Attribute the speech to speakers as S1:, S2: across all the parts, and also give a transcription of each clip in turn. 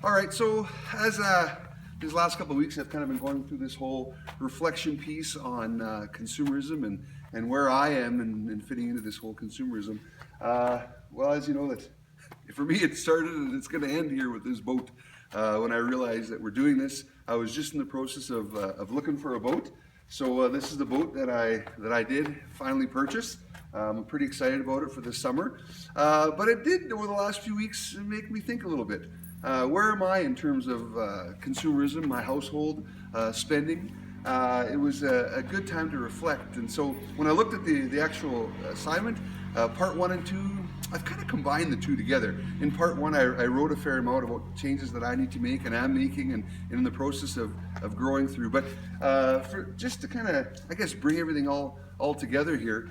S1: All right, so as these last couple of weeks, I've kind of been going through this whole reflection piece on consumerism and where I am and fitting into this whole consumerism. Well, as you know, that for me it started and it's going to end here with this boat. When I realized that we're doing this, I was just in the process of looking for a boat. So this is the boat that I did finally purchase. I'm pretty excited about it for this summer. But it did, over the last few weeks, make me think a little bit. Where am I in terms of consumerism, my household spending? It was a good time to reflect. And so when I looked at the actual assignment, part one and two, I've kind of combined the two together. In part one, I wrote a fair amount about changes that I need to make and am making and in the process of growing through. But for just to kind of, I guess, bring everything all together here,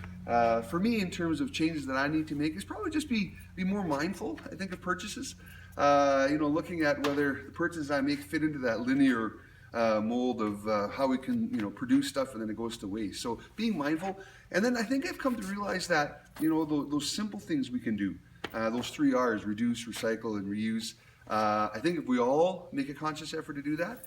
S1: for me, in terms of changes that I need to make, is probably just be more mindful, I think, of purchases. Looking at whether the purchases I make fit into that linear mold of how we can, produce stuff and then it goes to waste. So being mindful, and then I think I've come to realize that, those simple things we can do, those 3 R's: reduce, recycle, and reuse. I think if we all make a conscious effort to do that,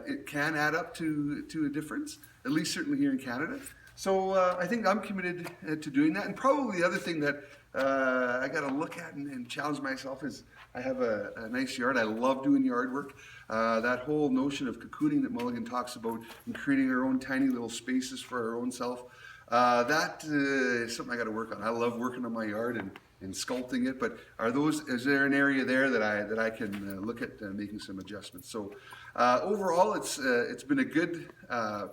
S1: it can add up to a difference, at least certainly here in Canada. So I think I'm committed to doing that. And probably the other thing that I got to look at and challenge myself is I have a nice yard. I love doing yard work. That whole notion of cocooning that Mulligan talks about and creating our own tiny little spaces for our own self, that is something I got to work on. I love working on my yard and sculpting it, but is there an area there that I can look at making some adjustments? So overall, it's been a good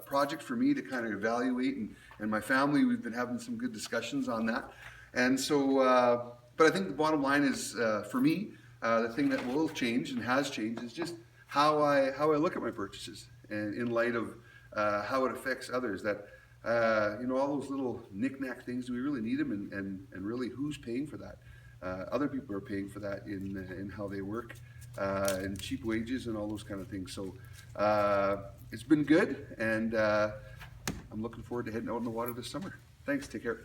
S1: project for me to kind of evaluate, and my family, we've been having some good discussions on that. And so, but I think the bottom line is, for me, the thing that will change and has changed is just how I look at my purchases, and in light of how it affects others. That all those little knick-knack things, do we really need them? And really, who's paying for that? Other people are paying for that in how they work, and cheap wages and all those kind of things. So it's been good, and I'm looking forward to heading out in the water this summer. Thanks. Take care.